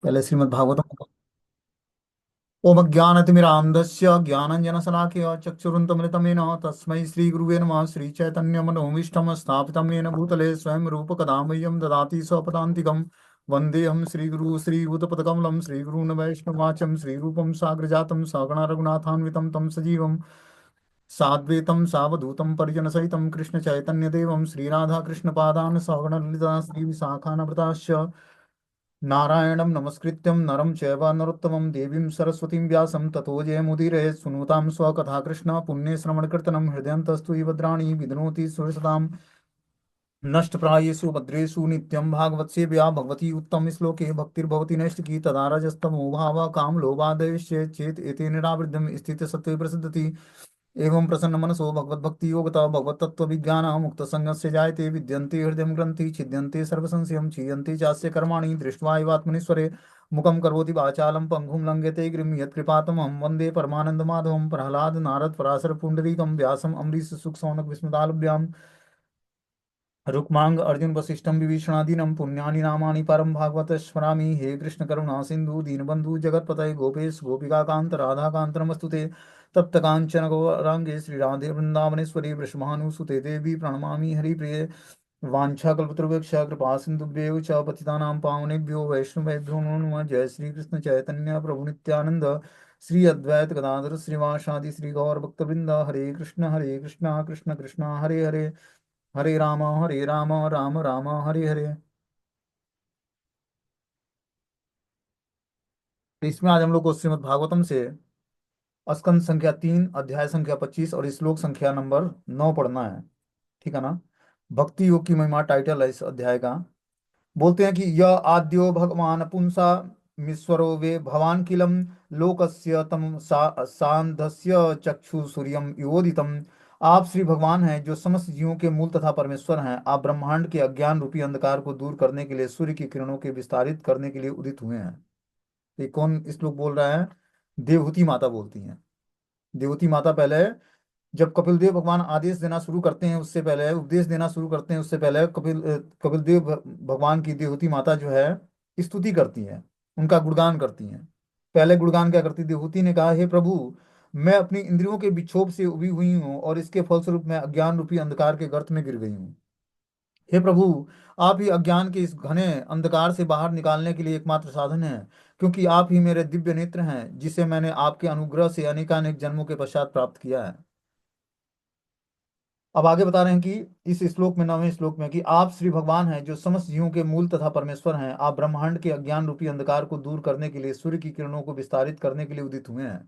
पहले श्रीमद् भागवतम। ओम ज्ञानतिमिरान्धस्य ज्ञानञ्जनशलाकया चक्षुरुन्मिलितमेन तस्मै श्रीगुरुवे नमः। श्रीचैतन्यमनोभीष्टं स्थापितं येन भूतले स्वयं रूपकदा मह्यं ददाति स्वपदान्तिकं। वन्देऽहं श्रीगुरु श्रीयुतपदकमलं श्रीगुरून् वैष्णवाचं श्रीरूपं साग्रजातं सगण रघुनाथान्वितं तं सजीवं साद्वैतं सावधूतं परिजनसहितं कृष्णचैतन्यदेवं श्रीराधाकृष्णपादान् सगण ललिता श्रीविशाखान्विताश्च नारायणं नमस्कृत्यं नरं चैव नरोत्तमं देवीं सरस्वतीं व्यासं ततो जयमुदीरये सुनूतां स्वकथा कृष्ण पुण्यश्रवणकीर्तनं हृदयन्तस्तु भद्राणि विधनोति सुरसतां नष्टप्रायेषु भद्रेषु नित्यं भागवतसेव्या भगवती उत्तम श्लोके भक्तिर्भवति नैष्टिकी तदा रजस्तमो भावः कामलोभादेश्य चेत एते निरावृद्धं स्थितसत्त्वे प्रसिद्धति एवं प्रसन्न मनसो भगवद्भक्ति योगता भगवतत्व विज्ञान मुक्त संगस्य जायते विद्यन्ते हृदय ग्रंथि छिद्यन्ते सर्वसंशयं क्षीयन्ते चास्य कर्माणि दृष्ट्वा एवात्मनीश्वरे मुखं करोति वाचालं पंगुं लंघयते गिरिं यत्कृपातमहं वन्दे परमानन्दमाधवं प्रह्लाद नारद पराशर पुण्डरीकं व्यासम् अम्बरीश सुख सौनक विस्मदालभ्यां रुक्मांग अर्जुन वसिष्ठम विभीषणादीनम पुण्यानि नामानि परम भागवत स्मरामि। हे कृष्ण करुणा सिंधु दीनबंधु जगतपतये गोपेश गोपिका कांत राधा कांत नमस्तुते। तप्त कांचन गौरांगे श्री राधे वृंदावनेश्वरी वृषभानुसुते देवी प्रणमामि हरिप्रिये। वाञ्छाकल्पतरुभ्यश्च कृपा सिन्धुभ्येव च पतितानां पावनेभ्यो वैष्णवेभ्यो नमो नमः। जय श्री कृष्ण चैतन्य प्रभु नित्यानंद श्री अद्वैत गदाधर श्रीवासादि श्री गौर भक्तवृंद। हरे कृष्ण कृष्ण कृष्ण हरे हरे, हरे राम राम राम हरे हरे। तो इसमें आज हम लोग को श्रीमद् भागवतम से स्कंद संख्या 3 अध्याय संख्या 25 और श्लोक संख्या नंबर 9 पढ़ना है। ठीक है ना। भक्ति योग की महिमा टाइटल है इस अध्याय का। बोलते हैं कि यह आद्यो भगवान पुंसा मीश्वरो वे भवान किलम लोकस्य तम सांधस्य चक्षु सूर्यम योदितम। आप श्री भगवान हैं जो समस्त जीवों के मूल तथा परमेश्वर हैं। आप ब्रह्मांड के अज्ञान रूपी अंधकार को दूर करने के लिए सूर्य की किरणों के विस्तारित करने के लिए उदित हुए हैं। ये कौन श्लोक बोल रहा है? देवहूति माता बोलती हैं। देवहूति माता पहले जब कपिल देव भगवान आदेश देना शुरू करते हैं उससे पहले, उपदेश देना शुरू करते हैं उससे पहले कपिल देव भगवान की देवहूति माता जो है स्तुति करती है, उनका गुणगान करती हैं। पहले गुणगान क्या करती? देवहूति ने कहा, हे प्रभु, मैं अपनी इंद्रियों के विक्षोभ से उभी हुई हूँ और इसके फलस्वरूप मैं अज्ञान रूपी अंधकार के गर्त में गिर गई हूँ। हे प्रभु, आप ही अज्ञान के इस घने अंधकार से बाहर निकालने के लिए एकमात्र साधन है, क्योंकि आप ही मेरे दिव्य नेत्र हैं जिसे मैंने आपके अनुग्रह से अनेकानेक जन्मों के पश्चात प्राप्त किया है। अब आगे बता रहे हैं कि इस श्लोक में, 9वें श्लोक में, कि आप श्री भगवान हैं जो समस्त जीवों के मूल तथा परमेश्वर हैं। आप ब्रह्मांड के अज्ञान रूपी अंधकार को दूर करने के लिए सूर्य की किरणों को विस्तारित करने के लिए उदित हुए हैं।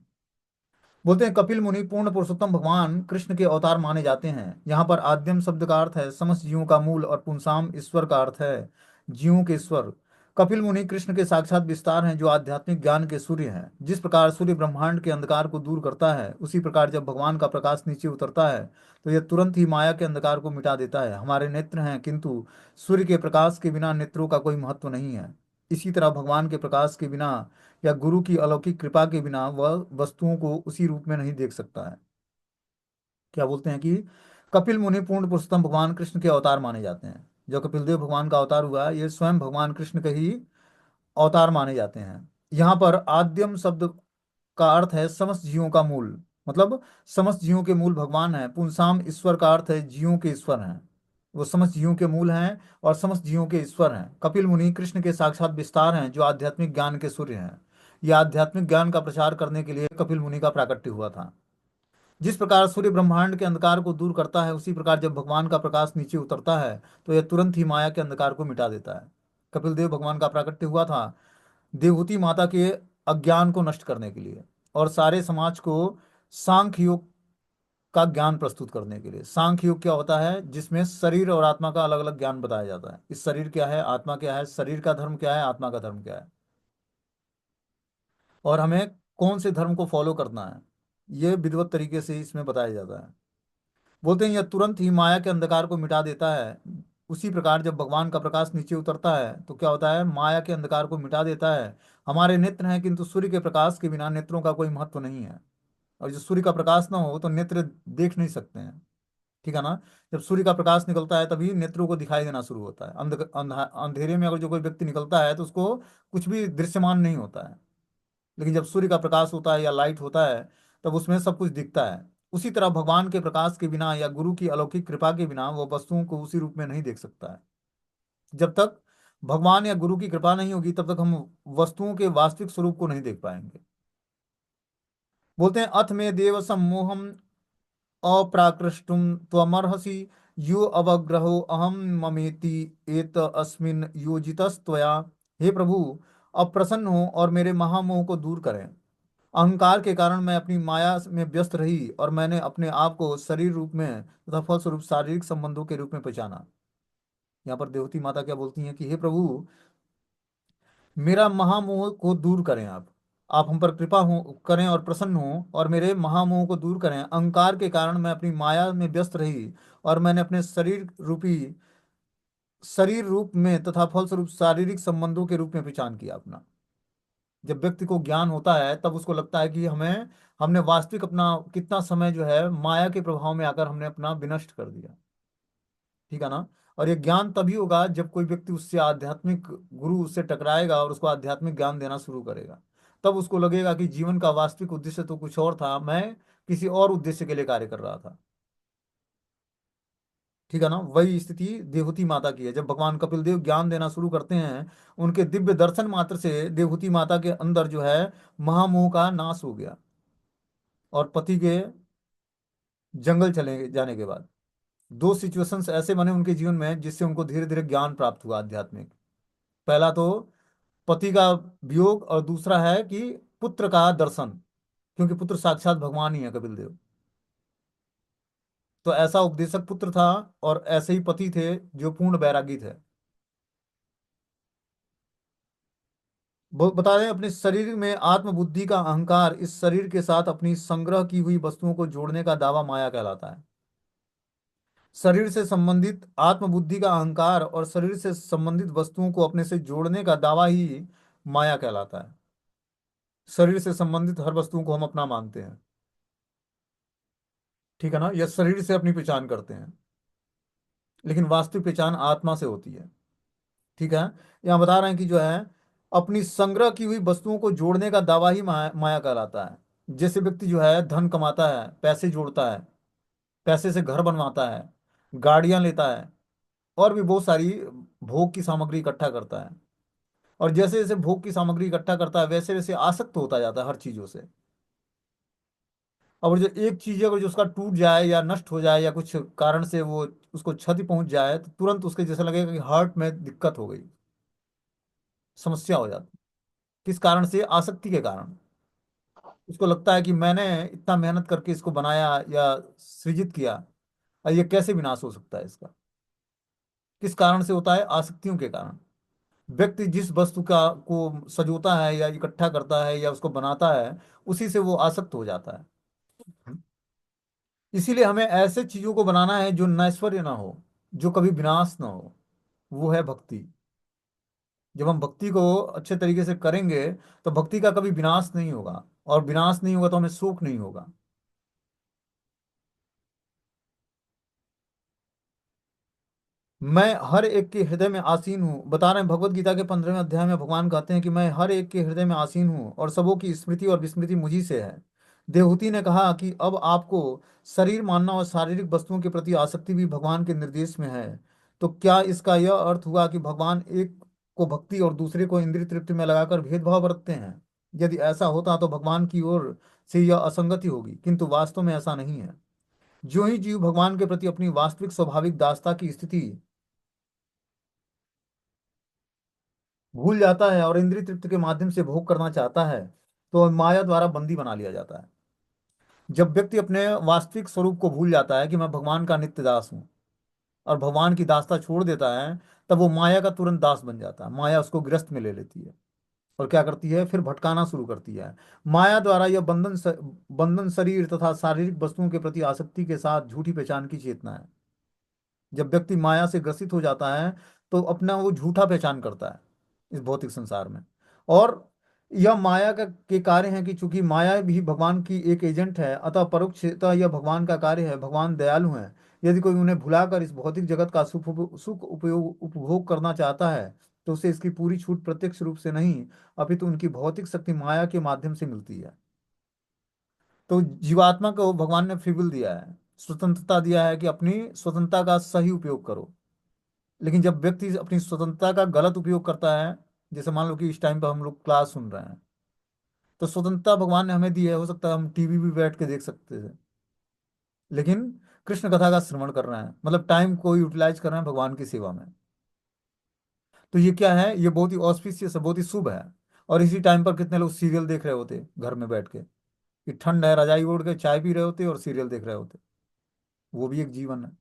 बोलते हैं कपिल मुनि पूर्ण पुरुषोत्तम भगवान कृष्ण के अवतार माने जाते हैं। यहाँ पर आद्यम शब्द का अर्थ है समस्त जीवों का मूल और पुंसाम ईश्वर का अर्थ है जीवों के ईश्वर। कपिल मुनि कृष्ण के साक्षात विस्तार हैं जो आध्यात्मिक ज्ञान के सूर्य हैं। जिस प्रकार सूर्य ब्रह्मांड के अंधकार को दूर करता है, उसी प्रकार जब भगवान का प्रकाश नीचे उतरता है तो यह तुरंत ही माया के अंधकार को मिटा देता है। हमारे नेत्र हैं, किंतु सूर्य के प्रकाश के बिना नेत्रों का कोई महत्व नहीं है। इसी तरह भगवान के प्रकाश के बिना या गुरु की अलौकिक कृपा के बिना वह वस्तुओं को उसी रूप में नहीं देख सकता है। क्या बोलते हैं कि कपिल मुनि पूर्ण पुरुषोत्तम भगवान कृष्ण के अवतार माने जाते हैं। जो कपिल देव भगवान का अवतार हुआ, ये स्वयं भगवान कृष्ण के ही अवतार माने जाते हैं। यहाँ पर आद्यम शब्द का अर्थ है समस्त जीवों का मूल, मतलब समस्त जीवों के मूल भगवान है। पुंसाम ईश्वर का अर्थ है जीवों के ईश्वर हैं। वो समस्त जीवों के मूल हैं और समस्त जीवों के ईश्वर हैं। कपिल मुनि कृष्ण के साक्षात विस्तार हैं जो आध्यात्मिक ज्ञान के सूर्य हैं। यह आध्यात्मिक ज्ञान का प्रचार करने के लिए कपिल मुनि का प्राकट्य हुआ था। जिस प्रकार सूर्य ब्रह्मांड के अंधकार को दूर करता है, उसी प्रकार जब भगवान का प्रकाश नीचे उतरता है तो यह तुरंत ही माया के अंधकार को मिटा देता है। कपिल देव भगवान का प्राकट्य हुआ था देवहूति माता के अज्ञान को नष्ट करने के लिए और सारे समाज को सांख्य योग का ज्ञान प्रस्तुत करने के लिए। सांख्य योग क्या होता है? जिसमें शरीर और आत्मा का अलग अलग ज्ञान बताया जाता है। इस शरीर क्या है, आत्मा क्या है, शरीर का धर्म क्या है, आत्मा का धर्म क्या है, और हमें कौन से धर्म को फॉलो करना है, ये विधिवत तरीके से इसमें बताया जाता है। बोलते हैं यह तुरंत ही माया के अंधकार को मिटा देता है। उसी प्रकार जब भगवान का प्रकाश नीचे उतरता है तो क्या होता है? माया के अंधकार को मिटा देता है। हमारे नेत्र हैं, किंतु सूर्य के प्रकाश के बिना नेत्रों का कोई महत्व नहीं है। और जो सूर्य का प्रकाश ना हो तो नेत्र देख नहीं सकते हैं। ठीक है ना। जब सूर्य का प्रकाश निकलता है तभी नेत्रों को दिखाई देना शुरू होता है। अंधेरे में अगर जो कोई व्यक्ति निकलता है तो उसको कुछ भी दृश्यमान नहीं होता है। लेकिन जब सूर्य का प्रकाश होता है या लाइट होता है तब उसमें सब कुछ दिखता है। उसी तरह भगवान के प्रकाश के बिना या गुरु की अलौकिक कृपा के बिना वो वस्तुओं को उसी रूप में नहीं देख सकता है। जब तक भगवान या गुरु की कृपा नहीं होगी तब तक हम वस्तुओं के वास्तविक स्वरूप को नहीं देख पाएंगे। बोलते हैं अथ में देव सम्मोहम अप्राकृष्टुम त्वमर्हसि यो अवग्रहो अहम ममेति एत अस्मिन योजितस्त्वया। हे प्रभु, अब प्रसन्न हो और मेरे महामोह को दूर करें। अहंकार के कारण मैं अपनी माया में व्यस्त रही और मैंने अपने आप को शरीर रूप में तथा फलस्वरूप शारीरिक संबंधों के रूप में पहचाना। यहाँ पर देवती माता क्या बोलती हैं कि हे प्रभु, मेरा महामोह को दूर करें आप हम पर कृपा हो करें और प्रसन्न हो और मेरे महामोह को दूर करें। अहंकार के कारण मैं अपनी माया में व्यस्त रही और मैंने अपने शरीर रूप में तथा फलस्वरूप शारीरिक संबंधों के रूप में पहचान किया अपना। जब व्यक्ति को ज्ञान होता है तब उसको लगता है कि हमने वास्तविक अपना कितना समय जो है माया के प्रभाव में आकर हमने अपना विनष्ट कर दिया। ठीक है ना। और ये ज्ञान तभी होगा जब कोई व्यक्ति उससे आध्यात्मिक गुरु उससे टकराएगा और उसको आध्यात्मिक ज्ञान देना शुरू करेगा। तब उसको लगेगा कि जीवन का वास्तविक उद्देश्य तो कुछ और था, मैं किसी और उद्देश्य के लिए कार्य कर रहा था। ठीक है ना। वही स्थिति देवहूति माता की है। जब भगवान कपिल देव ज्ञान देना शुरू करते हैं, उनके दिव्य दर्शन मात्र से देवहूति माता के अंदर जो है महामोह का नाश हो गया। और पति के जंगल चले जाने के बाद दो सिचुएशंस ऐसे बने उनके जीवन में जिससे उनको धीरे धीरे ज्ञान प्राप्त हुआ आध्यात्मिक। पहला तो पति का वियोग और दूसरा है कि पुत्र का दर्शन, क्योंकि पुत्र साक्षात भगवान ही है कपिल देव। तो ऐसा उपदेशक पुत्र था और ऐसे ही पति थे जो पूर्ण वैरागी थे। बता रहे हैं अपने शरीर में आत्मबुद्धि का अहंकार इस शरीर के साथ अपनी संग्रह की हुई वस्तुओं को जोड़ने का दावा माया कहलाता है। शरीर से संबंधित आत्मबुद्धि का अहंकार और शरीर से संबंधित वस्तुओं को अपने से जोड़ने का दावा ही माया कहलाता है। शरीर से संबंधित हर वस्तुओं को हम अपना मानते हैं। ठीक है ना। यह शरीर से अपनी पहचान करते हैं, लेकिन वास्तविक पहचान आत्मा से होती है। ठीक है। यहाँ बता रहे हैं कि जो है अपनी संग्रह की हुई वस्तुओं को जोड़ने का दावा ही माया कहलाता है। जैसे व्यक्ति जो है धन कमाता है, पैसे जोड़ता है, पैसे से घर बनवाता है, गाड़ियां लेता है और भी बहुत सारी भोग की सामग्री इकट्ठा करता है। और जैसे जैसे भोग की सामग्री इकट्ठा करता है वैसे वैसे आसक्त होता जाता है हर चीजों से। और जो एक चीज अगर जो उसका टूट जाए या नष्ट हो जाए या कुछ कारण से वो उसको क्षति पहुंच जाए तो तुरंत उसके जैसा लगेगा कि हार्ट में दिक्कत हो गई, समस्या हो जाती। किस कारण से? आसक्ति के कारण। उसको लगता है कि मैंने इतना मेहनत करके इसको बनाया या सृजित किया और ये कैसे विनाश हो सकता है इसका। किस कारण से होता है? आसक्तियों के कारण। व्यक्ति जिस वस्तु का को सजोता है या इकट्ठा करता है या उसको बनाता है उसी से वो आसक्त हो जाता है। इसीलिए हमें ऐसे चीजों को बनाना है जो नैश्वर्य ना हो, जो कभी विनाश ना हो। वो है भक्ति। जब हम भक्ति को अच्छे तरीके से करेंगे तो भक्ति का कभी विनाश नहीं होगा, और विनाश नहीं होगा तो हमें शोक नहीं होगा। मैं हर एक के हृदय में आसीन हूँ। बता रहे हैं भगवत गीता के 15वें अध्याय में भगवान कहते हैं कि मैं हर एक के हृदय में आसीन हूँ और सबों की स्मृति और विस्मृति मुझी से है। देवहूति ने कहा कि अब आपको शरीर मानना और शारीरिक वस्तुओं के प्रति आसक्ति भी भगवान के निर्देश में है। तो क्या इसका यह अर्थ हुआ कि भगवान एक को भक्ति और दूसरे को इंद्रिय तृप्ति में लगाकर भेदभाव बरतते हैं? यदि ऐसा होता तो भगवान की ओर से यह असंगति होगी, किंतु वास्तव में ऐसा नहीं है। जो ही जीव भगवान के प्रति अपनी वास्तविक स्वाभाविक दासता की स्थिति भूल जाता है और इंद्रिय तृप्ति के माध्यम से भोग करना चाहता है तो माया द्वारा बंदी बना लिया जाता है। जब व्यक्ति अपने वास्तविक स्वरूप को भूल जाता है कि मैं भगवान का नित्य दास हूँ और भगवान की दासता छोड़ देता है, तब वो माया का तुरंत दास बन जाता है। माया उसको गिरफ्त में ले लेती है और क्या करती है? फिर भटकाना शुरू करती है। माया द्वारा यह बंधन शरीर तथा शारीरिक वस्तुओं के प्रति आसक्ति के साथ झूठी पहचान की चेतना है। जब व्यक्ति माया से ग्रसित हो जाता है तो अपना वो झूठा पहचान करता है इस भौतिक संसार में। और यह माया का के कार्य है कि चूंकि माया भी भगवान की एक एजेंट है, अतः परोक्षतः यह भगवान का कार्य है। भगवान दयालु हैं, यदि कोई उन्हें भुलाकर इस भौतिक जगत का सुख उपयोग उपभोग करना चाहता है, तो उसे इसकी पूरी छूट प्रत्यक्ष रूप से नहीं, अपितु उनकी भौतिक शक्ति माया के माध्यम से मिलती है। तो जीवात्मा को भगवान ने फ्री विल दिया है, स्वतंत्रता दिया है कि अपनी स्वतंत्रता का सही उपयोग करो। लेकिन जब व्यक्ति अपनी स्वतंत्रता का गलत उपयोग करता है, जैसे मान लो कि इस टाइम पर हम लोग क्लास सुन रहे हैं, तो स्वतंत्रता भगवान ने हमें दी है, हो सकता है हम टीवी भी बैठ के देख सकते थे, लेकिन कृष्ण कथा का श्रवण कर रहे हैं, मतलब टाइम को यूटिलाइज कर रहे हैं भगवान की सेवा में। तो ये क्या है, ये बहुत ही ऑस्पिशियस है, बहुत ही शुभ है। और इसी टाइम पर कितने लोग सीरियल देख रहे होते घर में बैठ के, कि ठंड है, रजाई ओढ़ के चाय पी रहे होते और सीरियल देख रहे होते। वो भी एक जीवन है।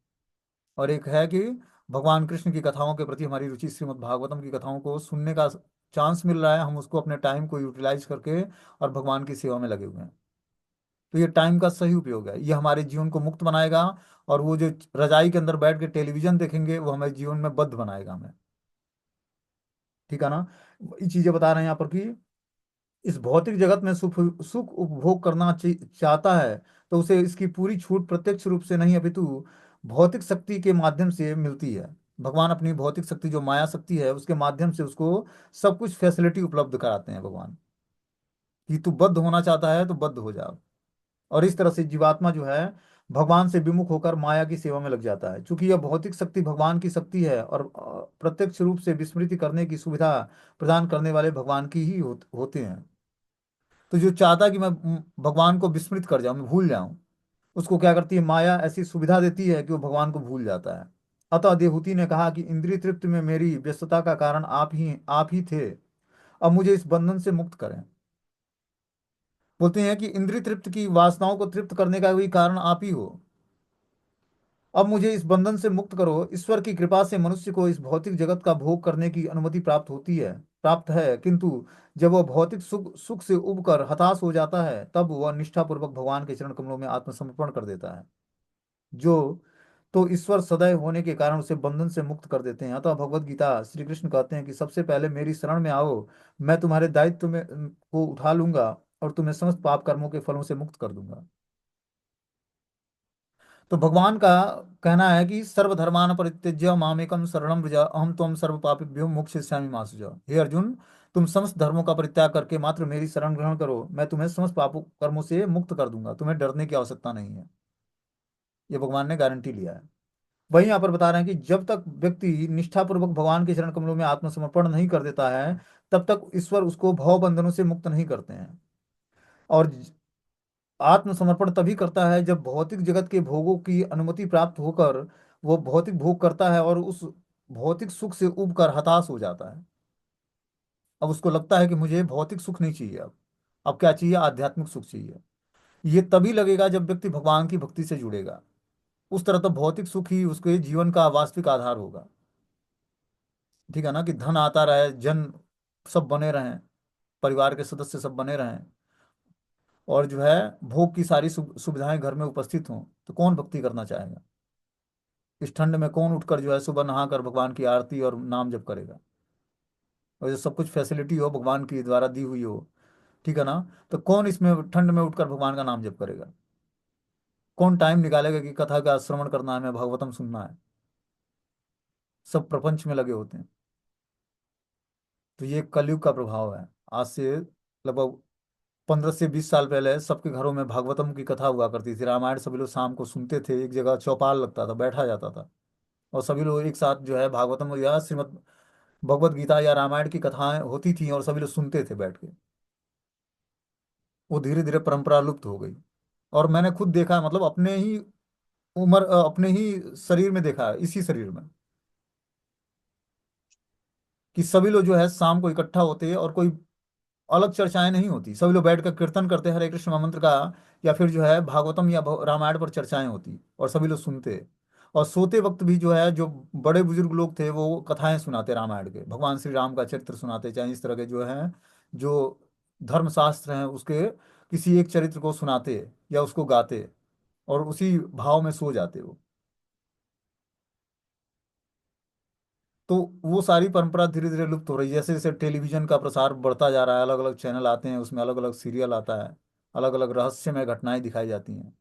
और एक है कि भगवान कृष्ण की कथाओं के प्रति हमारी रुचि, श्रीमद् भागवतम की कथाओं को सुनने का चांस मिल रहा है, हम उसको अपने टाइम को यूटिलाइज करके और भगवान की सेवा में लगे हुए हैं। तो ये टाइम का सही उपयोग है, ये हमारे जीवन को मुक्त बनाएगा। और वो जो रजाई के अंदर बैठ के टेलीविजन देखेंगे, वो हमारे जीवन में बद्ध बनाएगा हमें। ठीक है ना। ये चीजें बता रहे हैं यहाँ पर कि इस भौतिक जगत में सुख सुख उपभोग करना चाहता है, तो उसे इसकी पूरी छूट प्रत्यक्ष रूप से नहीं, अपितु भौतिक शक्ति के माध्यम से मिलती है। भगवान अपनी भौतिक शक्ति जो माया शक्ति है, उसके माध्यम से उसको सब कुछ फैसिलिटी उपलब्ध कराते हैं भगवान, कि तू बद्ध होना चाहता है तो बद्ध हो जा। और इस तरह से जीवात्मा जो है भगवान से विमुख होकर माया की सेवा में लग जाता है। क्योंकि यह भौतिक शक्ति भगवान की शक्ति है, और प्रत्यक्ष रूप से विस्मृति करने की सुविधा प्रदान करने वाले भगवान की ही होते हैं। तो जो चाहता है कि मैं भगवान को विस्मृत कर जाऊं, मैं भूल जाऊं, उसको क्या करती है माया, ऐसी सुविधा देती है कि वो भगवान को भूल जाता है। अतः देवहूति ने कहा कि इंद्रिय तृप्ति में मेरी व्यस्तता का कारण आप ही थे। अब मुझे इस बंधन से मुक्त करें। बोलते हैं कि इंद्रिय तृप्त की वासनाओं को तृप्त करने का भी कारण आप ही हो। अब मुझे इस बंधन से मुक्त करो। ईश्वर की कृपा से मनुष्य को इस भौतिक जगत का भोग करने की अनुमति प्राप्त है, किंतु जब वह भौतिक सुख सुख से उब कर हताश हो जाता है, तब वह निष्ठापूर्वक भगवान के चरण कमलों में आत्मसमर्पण कर देता है। जो तो ईश्वर सदैव होने के कारण उसे बंधन से मुक्त कर देते हैं। अतः भगवत गीता श्री कृष्ण कहते हैं कि सबसे पहले मेरी शरण में आओ, मैं तुम्हारे दायित्व में को उठा लूंगा और तुम्हें समस्त पाप कर्मों के फलों से मुक्त कर दूंगा। तो भगवान का कहना है कि सर्वधर्मान परित्यज्य मामेकम शरणम व्रज अहम त्वं सर्व पापेभ्यो मोक्षयिष्यामि मा शुचः। हे अर्जुन, तुम समस्त धर्मों का परित्याग करके मात्र मेरी शरण ग्रहण करो, मैं तुम्हें समस्त पापों कर्मों से मुक्त कर दूंगा, तुम्हें डरने की आवश्यकता नहीं है। ये भगवान ने गारंटी लिया है। वही यहाँ पर बता रहे हैं कि जब तक व्यक्ति निष्ठापूर्वक भगवान के चरण कमलों में आत्मसमर्पण नहीं कर देता है, तब तक ईश्वर उसको भव बंधनों से मुक्त नहीं करते हैं। और आत्मसमर्पण तभी करता है जब भौतिक जगत के भोगों की अनुमति प्राप्त होकर वो भौतिक भोग करता है और उस भौतिक सुख से उब कर हताश हो जाता है। अब उसको लगता है कि मुझे भौतिक सुख नहीं चाहिए, अब क्या चाहिए, आध्यात्मिक सुख चाहिए। ये तभी लगेगा जब व्यक्ति भगवान की भक्ति से जुड़ेगा। उस तरह तो भौतिक सुख ही उसके जीवन का वास्तविक आधार होगा। ठीक है ना, कि धन आता रहे, जन सब बने रहें, परिवार के सदस्य सब बने रहें, और जो है भोग की सारी सुविधाएं घर में उपस्थित हों, तो कौन भक्ति करना चाहेगा। इस ठंड में कौन उठकर जो है सुबह नहा कर भगवान की आरती और नाम जप करेगा। और जो सब कुछ फैसिलिटी हो भगवान की द्वारा दी हुई हो, ठीक है ना, तो कौन इसमें ठंड में उठकर भगवान का नाम जप करेगा। कौन टाइम निकालेगा कि कथा का श्रवण करना है, हमें भागवतम सुनना है। सब प्रपंच में लगे होते हैं। तो ये कलयुग का प्रभाव है। आज से लगभग 15 से 20 साल पहले सबके घरों में भागवतम की कथा हुआ करती थी, रामायण सभी लोग शाम को सुनते थे, एक जगह चौपाल लगता था, बैठा जाता था, और सभी लोग एक साथ जो है भागवतम या श्रीमद् भगवत गीता या रामायण की कथाएं होती थी और सभी लोग सुनते थे बैठ के। वो धीरे धीरे परंपरा लुप्त हो गई। और मैंने खुद देखा है, मतलब अपने ही अपने ही शरीर में देखा है, इसी शरीर में, कि सभी लोग जो है शाम को इकट्ठा होते हैं और कोई अलग चर्चाएं नहीं होती, सभी लोग बैठकर कीर्तन करते हैं हरे कृष्ण महामंत्र का, या फिर जो है भागवतम या रामायण पर चर्चाएं होती और सभी लोग सुनते। और सोते वक्त भी जो है जो बड़े बुजुर्ग लोग थे वो कथाएं सुनाते रामायण के, भगवान श्री राम का चरित्र सुनाते, चाहे इस तरह के जो हैं जो धर्मशास्त्र हैं उसके किसी एक चरित्र को सुनाते या उसको गाते, और उसी भाव में सो जाते वो। तो वो सारी परंपरा धीरे धीरे लुप्त हो रही है। जैसे जैसे टेलीविजन का प्रसार बढ़ता जा रहा है, अलग अलग चैनल आते हैं, उसमें अलग अलग सीरियल आता है, अलग अलग रहस्यमय घटनाएं दिखाई जाती हैं।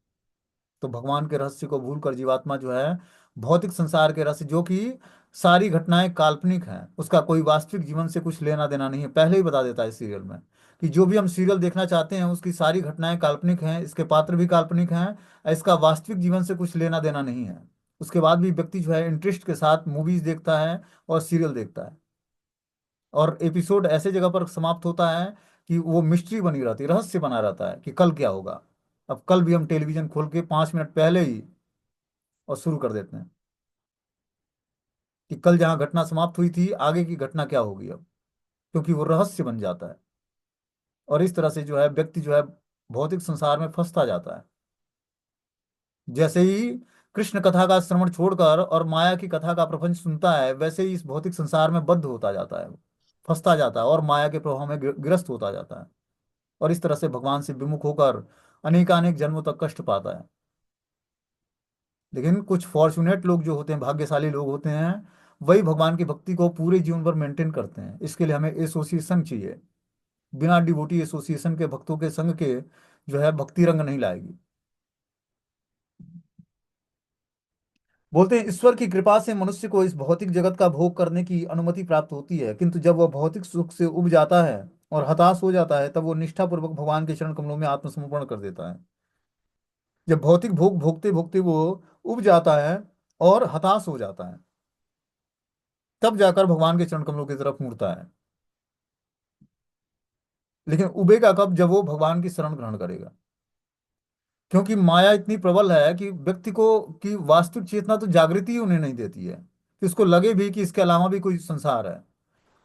तो भगवान के रहस्य को भूलकर जीवात्मा जो है भौतिक संसार के रहस्य, जो कि सारी घटनाएं काल्पनिक हैं, उसका कोई वास्तविक जीवन से कुछ लेना देना नहीं है, पहले ही बता देता है सीरियल में कि जो भी हम सीरियल देखना चाहते हैं उसकी सारी घटनाएं काल्पनिक हैं, इसके पात्र भी काल्पनिक हैं, इसका वास्तविक जीवन से कुछ लेना देना नहीं है। उसके बाद भी व्यक्ति जो है इंटरेस्ट के साथ मूवीज देखता है और सीरियल देखता है, और एपिसोड ऐसे जगह पर समाप्त होता है कि वो मिस्ट्री बनी रहती है, रहस्य बना रहता है कि कल क्या होगा। अब कल भी हम टेलीविजन खोल के 5 मिनट पहले ही और शुरू कर देते हैं कि कल जहाँ घटना समाप्त हुई थी आगे की घटना क्या होगी अब, क्योंकि वो रहस्य बन जाता है। और इस तरह से जो है व्यक्ति जो है भौतिक संसार में फंसता जाता है। जैसे ही कृष्ण कथा का श्रवण छोड़कर और माया की कथा का प्रपंच सुनता है, वैसे ही इस भौतिक संसार में बद्ध होता जाता है, फंसता जाता है और माया के प्रभाव में ग्रस्त होता जाता है, और इस तरह से भगवान से विमुख होकर अनेकानेक जन्मों तक कष्ट पाता है। लेकिन कुछ फॉर्चुनेट लोग जो होते हैं, भाग्यशाली लोग होते हैं, वही भगवान की भक्ति को पूरे जीवन भर मेंटेन करते हैं। इसके लिए हमें एसोसिएशन चाहिए। बिना डिवोटी एसोसिएशन के, भक्तों के संग के जो है भक्ति रंग नहीं लाएगी। बोलते हैं ईश्वर की कृपा से मनुष्य को इस भौतिक जगत का भोग करने की अनुमति प्राप्त होती है, किंतु जब वह भौतिक सुख से उब जाता है और हताश हो जाता है, तब वो निष्ठापूर्वक भगवान के चरण कमलों में आत्मसमर्पण कर देता है। जब भौतिक भोग भोगते भोगते वो उब जाता है और हताश हो जाता है, तब जाकर भगवान के चरण कमलों की तरफ मुड़ता है। लेकिन उबेगा कब? जब वो भगवान की शरण ग्रहण करेगा। क्योंकि माया इतनी प्रबल है कि व्यक्ति को की वास्तविक चेतना तो जागृति ही उन्हें नहीं देती है कि उसको लगे भी कि इसके अलावा भी कोई संसार है।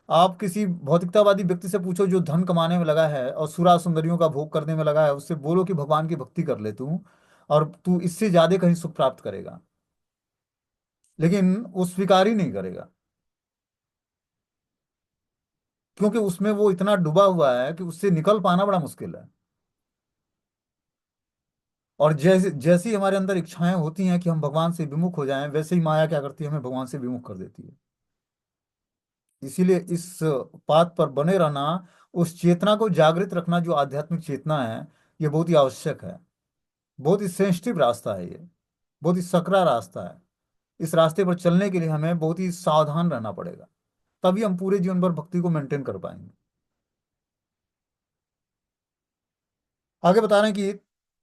आप किसी भौतिकतावादी व्यक्ति से पूछो जो धन कमाने में लगा है और सुरा सुंदरियों का भोग करने में लगा है, उससे बोलो कि भगवान की भक्ति कर ले तू, और तू इससे ज्यादा कहीं सुख प्राप्त करेगा। लेकिन वो स्वीकार ही नहीं करेगा, क्योंकि उसमें वो इतना डूबा हुआ है कि उससे निकल पाना बड़ा मुश्किल है। और जैसे जैसी हमारे अंदर इच्छाएं होती हैं कि हम भगवान से विमुख हो जाएं, वैसे ही माया क्या करती है, हमें भगवान से विमुख कर देती है। इसीलिए इस पाथ पर बने रहना, उस चेतना को जागृत रखना जो आध्यात्मिक चेतना है, ये बहुत ही आवश्यक है। बहुत ही सेंसिटिव रास्ता है ये, बहुत ही सकरा रास्ता है। इस रास्ते पर चलने के लिए हमें बहुत ही सावधान रहना पड़ेगा, तभी हम पूरे जीवन भर भक्ति को मेंटेन कर पाएंगे। आगे बता रहे हैं कि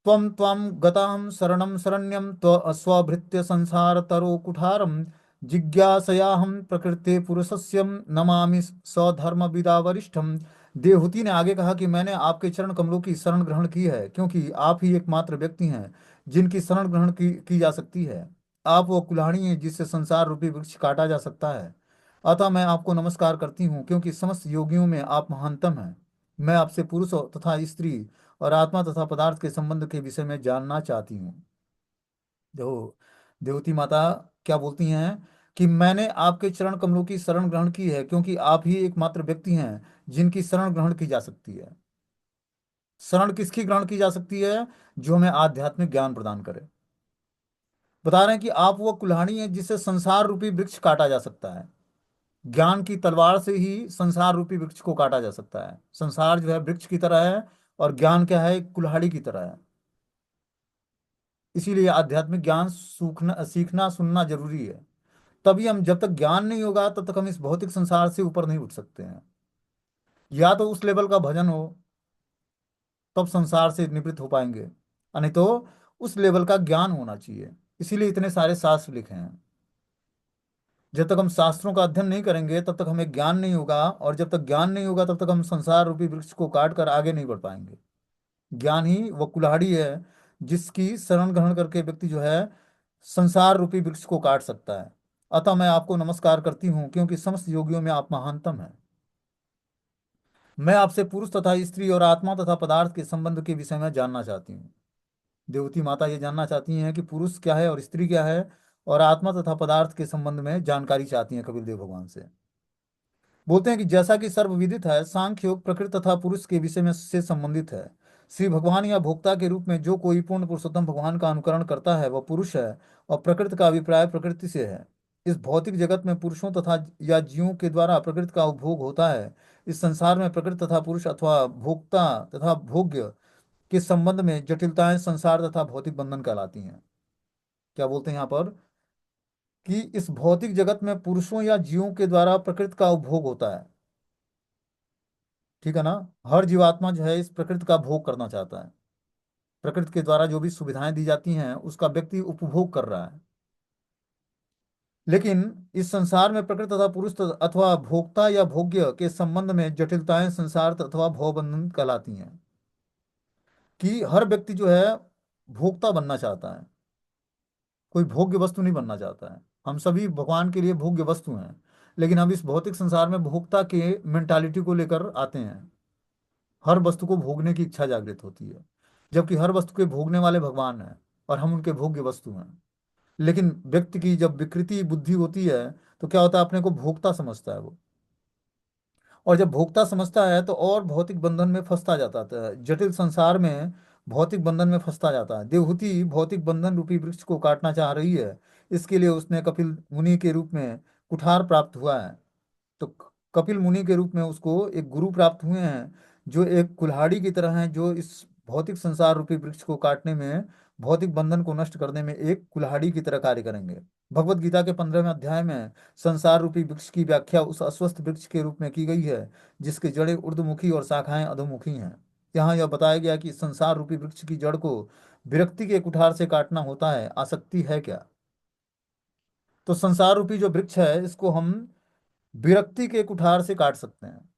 त्वं त्वं गतां शरणं शरण्यं स्वभृत्य संसार तरो कुठारम जिज्ञासयाहं प्रकृते पुरुषस्य नमामि स्वधर्म विदा वरिष्ठम। देवहूति ने आगे कहा कि मैंने आपके चरण कमलों की शरण ग्रहण की है, क्योंकि आप ही एकमात्र व्यक्ति हैं जिनकी शरण ग्रहण की जा सकती है। आप वो कुल्हाड़ी हैं जिससे संसार रूपी वृक्ष काटा जा सकता है। अतः मैं आपको नमस्कार करती हूँ, क्योंकि समस्त योगियों में आप महानतम हैं। मैं आपसे पुरुष तथा स्त्री और आत्मा तथा पदार्थ के संबंध के विषय में जानना चाहती हूँ। देखो, देवती माता क्या बोलती हैं कि मैंने आपके चरण कमलों की शरण ग्रहण की है, क्योंकि आप ही एकमात्र व्यक्ति हैं जिनकी शरण ग्रहण की जा सकती है। शरण किसकी ग्रहण की जा सकती है? जो हमें आध्यात्मिक ज्ञान प्रदान करे। बता रहे हैं कि आप वो कुल्हाड़ी हैं जिससे संसार रूपी वृक्ष काटा जा सकता है। ज्ञान की तलवार से ही संसार रूपी वृक्ष को काटा जा सकता है। संसार जो है वृक्ष की तरह है, और ज्ञान क्या है? एक कुल्हाड़ी की तरह है। इसीलिए आध्यात्मिक ज्ञान सूखना सीखना सुनना जरूरी है। तभी हम, जब तक ज्ञान नहीं होगा तब तक हम इस भौतिक संसार से ऊपर नहीं उठ सकते हैं। या तो उस लेवल का भजन हो, तब संसार से निवृत्त हो पाएंगे, और नहीं तो उस लेवल का ज्ञान होना चाहिए। इसीलिए इतने सारे शास्त्र लिखे हैं। जब तक हम शास्त्रों का अध्ययन नहीं करेंगे तब तक हमें ज्ञान नहीं होगा, और जब तक ज्ञान नहीं होगा तब तक हम संसार रूपी वृक्ष को काट कर आगे नहीं बढ़ पाएंगे। ज्ञान ही वो कुल्हाड़ी है जिसकी शरण ग्रहण करके व्यक्ति जो है संसार रूपी वृक्ष को काट सकता है। अतः मैं आपको नमस्कार करती हूँ, क्योंकि समस्त योगियों में आप महानतम हैं। मैं आपसे पुरुष तथा स्त्री और आत्मा तथा पदार्थ के संबंध के विषय में जानना चाहती हूँ। देवती माता ये जानना चाहती हैं कि पुरुष क्या है और स्त्री क्या है, और आत्मा तथा पदार्थ के संबंध में जानकारी चाहती हैं कपिल देव भगवान से। बोलते हैं कि जैसा कि सर्वविदित है, सांख्य योग प्रकृति तथा पुरुष के विषय में से संबंधित है। श्री भगवान या भोक्ता के रूप में जो कोई पूर्ण पुरुषोत्तम भगवान का अनुकरण करता है वह पुरुष है, और प्रकृति का अभिप्राय प्रकृति से है। इस भौतिक जगत में पुरुषों तथा या जीवों के द्वारा प्रकृति का उपभोग होता है। इस संसार में प्रकृति तथा पुरुष अथवा भोक्ता तथा भोग्य के संबंध में जटिलताएं संसार तथा भौतिक बंधन कहलाती हैं। क्या बोलते हैं यहाँ पर कि इस भौतिक जगत में पुरुषों या जीवों के द्वारा प्रकृति का उपभोग होता है। ठीक है ना। हर जीवात्मा जो है इस प्रकृति का भोग करना चाहता है। प्रकृति के द्वारा जो भी सुविधाएं दी जाती हैं उसका व्यक्ति उपभोग कर रहा है। लेकिन इस संसार में प्रकृति तथा पुरुष अथवा भोक्ता या भोग्य के संबंध में जटिलताएं संसार अथवा भवबंधन कहलाती हैं। कि हर व्यक्ति जो है भोक्ता बनना चाहता है, कोई भोग्य वस्तु नहीं बनना चाहता है। हम सभी भगवान के लिए भोग्य वस्तु हैं, लेकिन हम इस भौतिक संसार में भोक्ता के मेंटालिटी को लेकर आते हैं। हर वस्तु को भोगने की इच्छा जागृत होती है, जबकि हर वस्तु के भोगने वाले भगवान हैं और हम उनके भोग्य वस्तु हैं। लेकिन व्यक्ति की जब विकृति बुद्धि होती है तो क्या होता है, अपने को भोक्ता समझता है वो। और जब भोक्ता समझता है तो और भौतिक बंधन में फंसता जाता है, जटिल संसार में भौतिक बंधन में फंसता जाता है। देवहूति भौतिक बंधन रूपी वृक्ष को काटना चाह रही है। इसके लिए उसने कपिल मुनि के रूप में कुठार प्राप्त हुआ है। तो कपिल मुनि के रूप में उसको एक गुरु प्राप्त हुए हैं, जो एक कुल्हाड़ी की तरह हैं, जो इस भौतिक संसार रूपी वृक्ष को काटने में, भौतिक बंधन को नष्ट करने में एक कुल्हाड़ी की तरह कार्य करेंगे। भगवत गीता के 15वें अध्याय में संसार रूपी वृक्ष की व्याख्या उस अस्वस्थ वृक्ष के रूप में की गई है जिसके जड़ें ऊर्ध्वमुखी और शाखाएं अधोमुखी हैं। यहाँ यह बताया गया कि संसार रूपी वृक्ष की जड़ को विरक्ति के कुठार से काटना होता है। आसक्ति है क्या? तो संसार रूपी जो वृक्ष है इसको हम विरक्ति के कुठार से काट सकते हैं।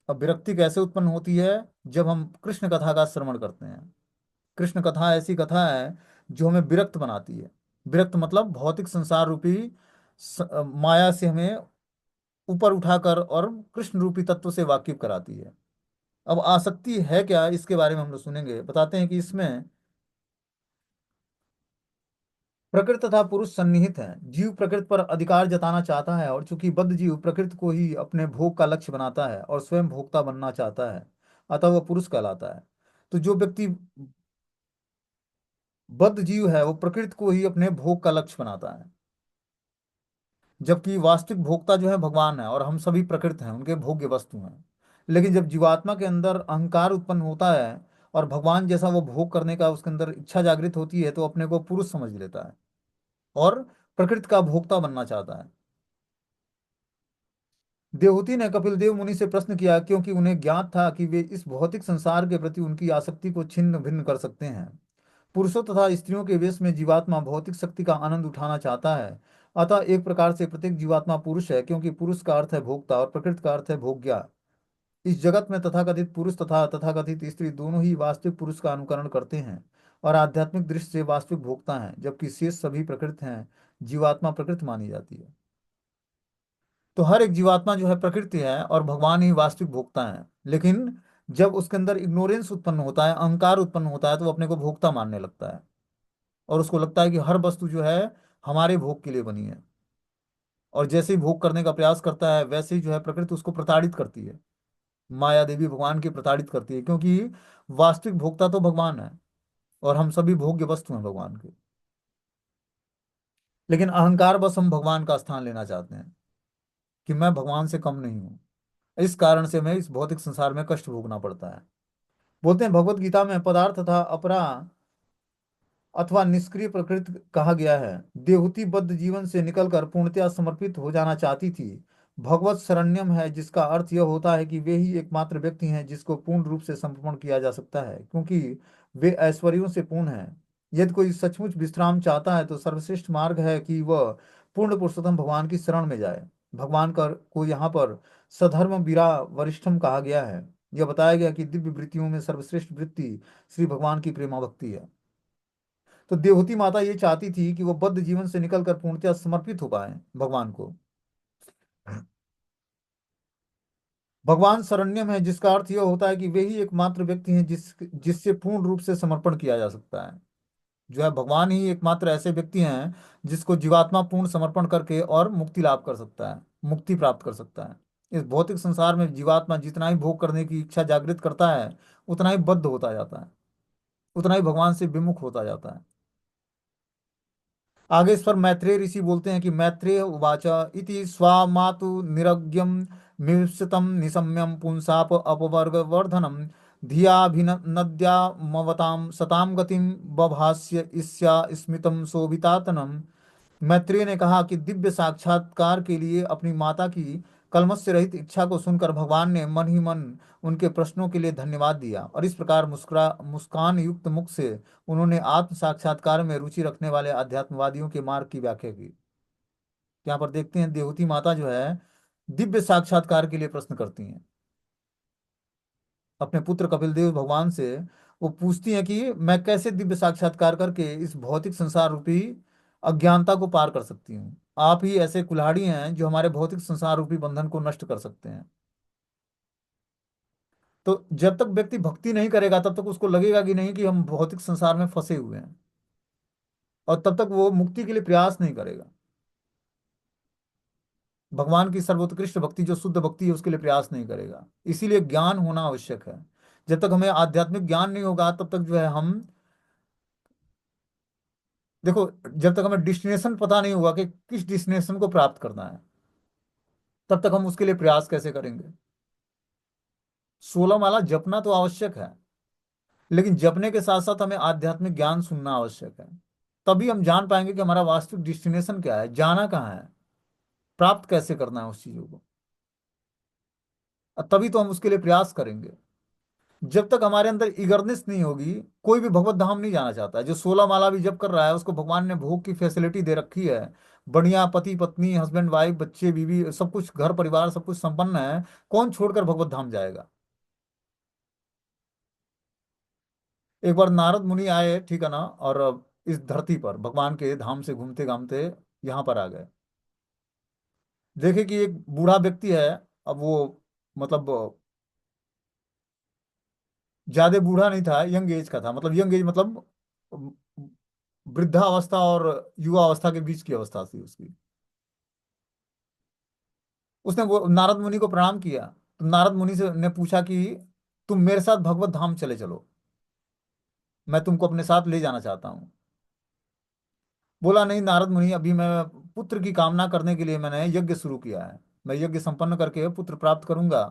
अब विरक्ति कैसे उत्पन्न होती है? जब हम कृष्ण कथा का श्रवण करते हैं। कृष्ण कथा ऐसी कथा है जो हमें विरक्त बनाती है। विरक्त मतलब भौतिक संसार रूपी माया से हमें ऊपर उठाकर और कृष्ण रूपी तत्व से वाकिफ कराती है। अब आसक्ति है क्या, इसके बारे में हम लोग सुनेंगे। बताते हैं कि इसमें प्रकृति तथा पुरुष सन्निहित हैं। जीव प्रकृति पर अधिकार जताना चाहता है, और चूंकि बद्ध जीव प्रकृति को ही अपने भोग का लक्ष्य बनाता है और स्वयं भोक्ता बनना चाहता है, अतः वह पुरुष कहलाता है। तो जो व्यक्ति बद्ध जीव है वो प्रकृति को ही अपने भोग का लक्ष्य बनाता है, जबकि वास्तविक भोक्ता जो है भगवान है और हम सभी प्रकृति हैं, उनके भोग्य वस्तु हैं। लेकिन जब जीवात्मा के अंदर अहंकार उत्पन्न होता है और भगवान जैसा वो भोग करने का उसके अंदर इच्छा जागृत होती है, तो अपने को पुरुष समझ लेता है और प्रकृति का भोक्ता बनना चाहता है। देवहूति ने कपिल देव मुनि से प्रश्न किया, क्योंकि उन्हें ज्ञात था कि वे इस भौतिक संसार के प्रति उनकी आसक्ति को छिन्न भिन्न कर सकते हैं। पुरुषों तथा स्त्रियों के वेश में जीवात्मा भौतिक शक्ति का आनंद उठाना चाहता है। अतः एक प्रकार से प्रत्येक जीवात्मा पुरुष है, क्योंकि पुरुष का अर्थ है भोक्ता और प्रकृति का अर्थ है भोग्या। इस जगत में तथाकथित पुरुष तथा तथाकथित स्त्री दोनों ही वास्तविक पुरुष का अनुकरण करते हैं और आध्यात्मिक दृष्टि से वास्तविक भोक्ता हैं, जबकि शेष सभी प्रकृति हैं। जीवात्मा प्रकृति मानी जाती है। तो हर एक जीवात्मा जो है प्रकृति है और भगवान ही वास्तविक भोक्ता है। लेकिन जब उसके अंदर इग्नोरेंस उत्पन्न होता है, अहंकार उत्पन्न होता है, तो वो अपने को भोक्ता मानने लगता है और उसको लगता है कि हर वस्तु जो है हमारे भोग के लिए बनी है। और जैसे ही भोग करने का प्रयास करता है वैसे ही जो है प्रकृति उसको प्रताड़ित करती है। माया देवी भगवान की प्रताड़ित करती है, क्योंकि वास्तविक भोक्ता तो भगवान है और हम सभी भोग्य वस्तु हैं भगवान के। लेकिन अहंकार बस हम भगवान का स्थान लेना चाहते हैं कि मैं भगवान से कम नहीं हूं। इस कारण से हमें इस भौतिक संसार में कष्ट भोगना पड़ता है। बोलते हैं भगवत गीता में पदार्थ तथा अपरा अथवा निष्क्रिय प्रकृति कहा गया है। देहूति बद्ध जीवन से निकलकर पूर्णतया समर्पित हो जाना चाहती थी। भगवत शरण्यम है जिसका अर्थ यह होता है कि वे ही एकमात्र व्यक्ति हैं जिसको पूर्ण रूप से समर्पण किया जा सकता है, क्योंकि वे ऐश्वर्यों से पूर्ण हैं। यदि कोई सचमुच विश्राम चाहता है तो सर्वश्रेष्ठ मार्ग है कि वह पूर्ण पुरुषोत्तम भगवान की शरण में जाए। भगवान का को यहाँ पर सधर्म वीरा वरिष्ठम कहा गया है। यह बताया गया कि दिव्य वृत्तियों में सर्वश्रेष्ठ वृत्ति श्री भगवान की प्रेमा भक्ति है। तो देवहूति माता ये चाहती थी कि वो बद्ध जीवन से निकलकर पूर्णतया समर्पित हो पाए भगवान को। भगवान शरण्यम है जिसका अर्थ यह होता है कि वे ही एकमात्र व्यक्ति हैं जिससे पूर्ण रूप से समर्पण किया जा सकता है। जो है भगवान ही एकमात्र ऐसे व्यक्ति हैं जिसको जीवात्मा पूर्ण समर्पण करके और मुक्ति लाभ कर सकता है, मुक्ति प्राप्त कर सकता है। इस भौतिक संसार में जीवात्मा जितना ही भोग करने की इच्छा जागृत करता है उतना ही बद्ध होता जाता है, उतना ही भगवान से विमुख होता जाता है। आगे इस पर मैत्रेय ऋषि बोलते हैं कि मैत्रेय उवाच इति स्वामातु निरग्यम मिश्रितम निशम्यम पुंसाप अपवर्ग वर्धनम धियाभिनद्यामवतां सतां गतिं बभाष्य ईस्या स्मितं शोभितातनम। मैत्रेय ने कहा कि दिव्य साक्षात्कार के लिए अपनी माता की कलमश से रहित इच्छा को सुनकर भगवान ने मन ही मन उनके प्रश्नों के लिए धन्यवाद दिया, और इस प्रकार मुस्कान युक्त मुख से उन्होंने आत्म साक्षात्कार में रुचि रखने वाले अध्यात्मवादियों के मार्ग की व्याख्या की। यहाँ पर देखते हैं देवती माता जो है दिव्य साक्षात्कार के लिए प्रश्न करती हैं अपने पुत्र कपिल देव भगवान से। वो पूछती हैं कि मैं कैसे दिव्य साक्षात्कार करके इस भौतिक संसार रूपी अज्ञानता को पार कर सकती हूँ। आप ही ऐसे कुल्हाड़ी हैं जो हमारे भौतिक संसार रूपी बंधन को नष्ट कर सकते हैं। तो जब तक व्यक्ति भक्ति नहीं करेगा तब तक उसको लगेगा कि नहीं कि हम भौतिक संसार में फंसे हुए हैं, और तब तक वो मुक्ति के लिए प्रयास नहीं करेगा। भगवान की सर्वोत्कृष्ट भक्ति जो शुद्ध भक्ति है उसके लिए प्रयास नहीं करेगा। इसीलिए ज्ञान होना आवश्यक है। जब तक हमें आध्यात्मिक ज्ञान नहीं होगा तब तक जो है हम, देखो, जब तक हमें डेस्टिनेशन पता नहीं होगा कि किस डेस्टिनेशन को प्राप्त करना है, तब तक हम उसके लिए प्रयास कैसे करेंगे। 16 माला जपना तो आवश्यक है, लेकिन जपने के साथ साथ हमें आध्यात्मिक ज्ञान सुनना आवश्यक है। तभी हम जान पाएंगे कि हमारा वास्तविक डेस्टिनेशन क्या है, जाना कहाँ है, प्राप्त कैसे करना है उस चीजों को। और तभी तो हम उसके लिए प्रयास करेंगे। जब तक हमारे अंदर ईगरनेस नहीं होगी, कोई भी भगवत धाम नहीं जाना चाहता है। जो 16 माला भी जप कर रहा है उसको भगवान ने भोग की फैसिलिटी दे रखी है, बढ़िया पति पत्नी हस्बैंड वाइफ बच्चे बीवी सब कुछ घर परिवार सब कुछ संपन्न है। कौन छोड़कर भगवत धाम जाएगा। एक बार नारद मुनि आए, ठीक है ना, और इस धरती पर भगवान के धाम से घूमते घामते यहाँ पर आ गए। देखे कि एक बूढ़ा व्यक्ति है। अब वो मतलब ज्यादा बूढ़ा नहीं था, यंग एज का था। मतलब यंग एज मतलब वृद्धावस्था और युवा अवस्था के बीच की अवस्था थी उसकी। उसने वो नारद मुनि को प्रणाम किया। तो नारद मुनि से ने पूछा कि तुम मेरे साथ भगवत धाम चले चलो, मैं तुमको अपने साथ ले जाना चाहता हूँ। बोला नहीं नारद मुनि, अभी मैं पुत्र की कामना करने के लिए मैंने यज्ञ शुरू किया है। मैं यज्ञ संपन्न करके पुत्र प्राप्त करूंगा।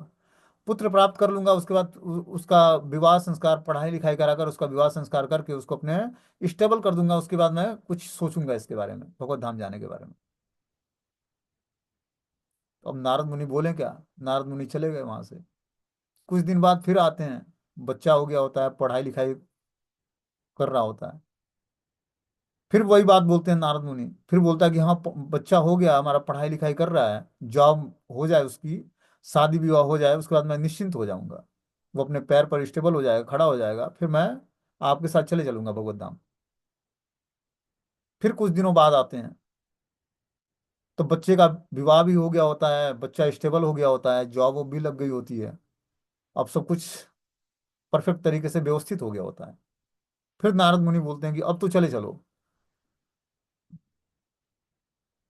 पुत्र प्राप्त कर लूंगा, उसके बाद उसका विवाह संस्कार पढ़ाई लिखाई कराकर उसका विवाह संस्कार करके उसको अपने स्टेबल कर दूंगा। उसके बाद मैं कुछ सोचूंगा इसके बारे में, भगवत धाम जाने के बारे में। तो अब नारद मुनि बोले क्या। नारद मुनि चले गए वहां से। कुछ दिन बाद फिर आते हैं। बच्चा हो गया होता है, पढ़ाई लिखाई कर रहा होता है। फिर वही बात बोलते हैं नारद मुनि। फिर बोलता है कि हाँ बच्चा हो गया हमारा, पढ़ाई लिखाई कर रहा है, जॉब हो जाए उसकी, शादी विवाह हो जाए, उसके बाद मैं निश्चिंत हो जाऊंगा। वो अपने पैर पर स्टेबल हो जाएगा, खड़ा हो जाएगा, फिर मैं आपके साथ चले चलूंगा भगवत धाम। फिर कुछ दिनों बाद आते हैं तो बच्चे का विवाह भी हो गया होता है, बच्चा स्टेबल हो गया होता है, जॉब वो भी लग गई होती है। अब सब कुछ परफेक्ट तरीके से व्यवस्थित हो गया होता है। फिर नारद मुनि बोलते हैं कि अब तो चले चलो।